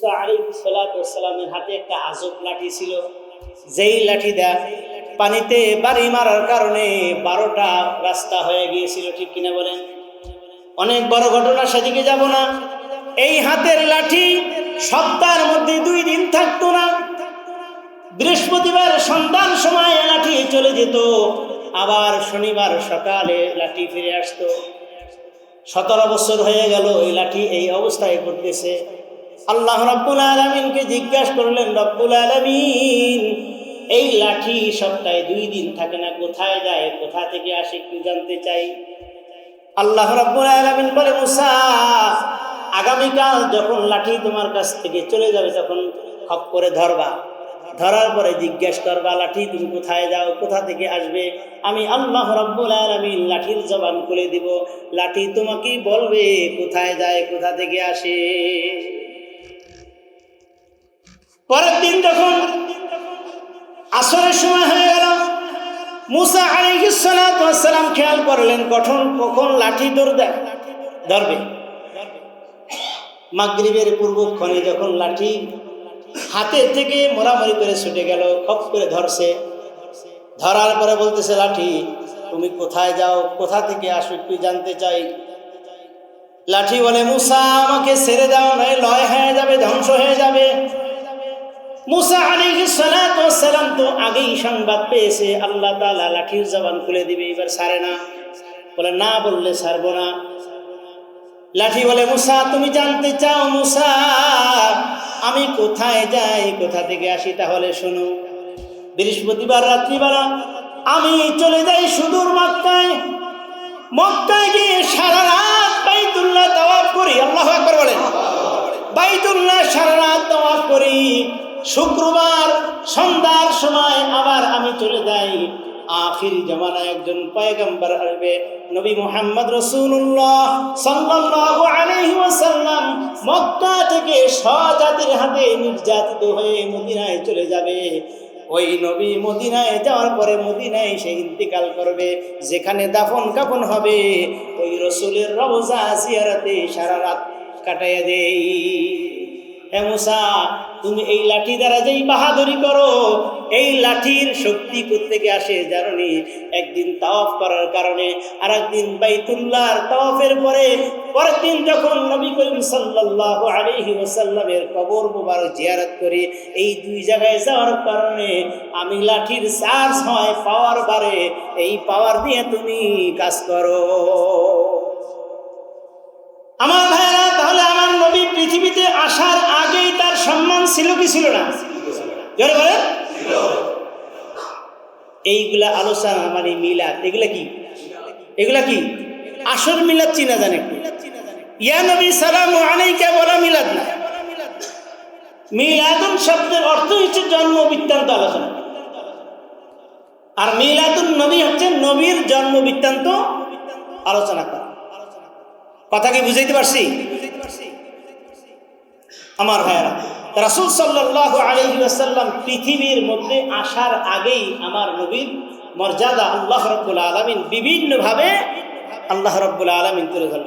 মুসা আলাইহিস সালাতু ওয়াস সালামের হাতে একটা আজব লাঠি ছিল, যেই লাঠিটা পানিতে বাড়ি মারার কারণে 12টা রাস্তা হয়ে গিয়েছিল। ঠিক কিনা বলেন? অনেক বড় ঘটনা, সেদিকে যাব না। এই হাতের লাঠি সপ্তাহের মধ্যে 2 দিন থাকতো না। বৃহস্পতিবার সন্ধ্যার সময় লাঠি চলে যেত, আবার শনিবার সকালে লাঠি ফিরে আসতো। 17 বছর হয়ে গেল এই লাঠি এই অবস্থায় করতেছে। আল্লাহ রাব্বুল আলামিনকে জিজ্ঞাসা করলেন, রব্বুল আলামিন, এই লাঠি সপ্তাহে 2 দিন থাকে না, কোথায় যায়, কোথা থেকে আসে, একটু জানতে চাই। আল্লাহ রাব্বুল আলামিন বলে, মুসা, আগামীকাল যখন লাঠি তোমার কাছ থেকে চলে যাবে তখন খপ করে ধরবা, ধরার পরে জিজ্ঞাসা করবা, লাঠি তুমি কোথায় যাও, কোথা থেকে আসবে। আমি আল্লাহ রাব্বুল আলামিন লাঠির জবান খুলে দিব, লাঠি তোমাকে বলবে কোথায় যায়, কোথা থেকে আসে। পরের দিন যখন আসরের সময় হয়ে গেল, মুসা আলাইহিস সালাতু ওয়াস সালাম খেয়াল করলেন কখন লাঠি ধরবে। মাগরিবের পূর্বক্ষণে যখন লাঠি হাতে থেকে মোড়ামুড়ি করে ছুটে গেল, খপ করে ধরছে। ধরার পরে বলতেছে, লাঠি তুমি কোথায় যাও, কোথা থেকে আসো, একটু জানতে চাই। লাঠি বলে, মুসা, আমাকে ছেড়ে দাও, নয় লয় হয়ে যাবে, ধ্বংস হয়ে যাবে। মুসা আলাইহিস সালাতু ওয়াস সালাম তো আগেই সংবাদ পেয়েছে আল্লাহ তাআলা লাঠির জবান খুলে দিবে, এবার ছাড়ে না। বলে, না বললে ছাড়বো না। লাঠি বলে, মুসা, তুমি জানতে চাও মুসা আমি কোথায় যাই, কোথা থেকে আসি, তাহলে শোনো। বৃহস্পতিবার রাত্রিবেলা আমি চলে যাই সুদূর মক্কায়। মক্কায় গিয়ে সারা রাত বাইতুল্লাহ তাওয়াফ করি। আল্লাহু আকবার বলেন। বাইতুল্লাহ সারা রাত তাওয়াফ করি। শুক্রবার সন্ধ্যার সময় আবার আমি চলে যাই। আখির জামানায় একজন পয়গম্বর আসবে, নবী মুহাম্মদ রাসূলুল্লাহ সাল্লাল্লাহু আলাইহি ওয়াসাল্লাম মক্কা থেকে স্বজাতির হাতে নির্যাতিত হয়ে মদিনায় চলে যাবে। ওই নবী মদিনায় যাওয়ার পরে মদিনায় সে ইন্তিকাল করবে। যেখানে দাফন কাফন হবে ওই রাসূলের রওজা জিয়ারতে সারা রাত কাটাইয়া দেই। হে মুসা, তুমি এই লাঠি দ্বারা যেই বাহাদুরি করো, এই লাঠির শক্তি কোত্থেকে আসে জানোনি? একদিন তাওয়াফ করার কারণে, আর একদিন বাইতুল্লাহর তাওয়াফের পরের দিন যখন নবী করিম সাল্লাল্লাহু আলাইহি ওয়াসাল্লামের কবর মুবারক জিয়ারত করি, এই 2 জায়গায় যাওয়ার কারণে আমি লাঠির চার্জ হয়, পাওয়ার বাড়ে। এই পাওয়ার দিয়ে তুমি কাজ করো। আমার ভাইরা, তাহলে আমার নবী পৃথিবীতে আসার আগেই তার সম্মান ছিল কি ছিল না? জোরে বলেন। এইগুলা আলোচনা মানে মিলাদ, এগুলা কি আসল মিলাদ চিনা জানে? ইয়া নবী সালামু আলাইকা বলা মিলাদ না। মিলাদুন শব্দের অর্থ হচ্ছে জন্ম বৃত্তান্ত আলোচনা, আর মিলাদুন নবী হচ্ছে নবীর জন্ম বৃত্তান্ত আলোচনা করা। কথা কি বুঝাইতে পারছি? আমার ভাইরা, রাসূল সাল্লাল্লাহু আলাইহি ওয়াসাল্লাম পৃথিবীর মধ্যে আসার আগেই আমার নবীর মর্যাদা আল্লাহ রাব্বুল আলামিন বিভিন্নভাবে তুলে ধরলেন।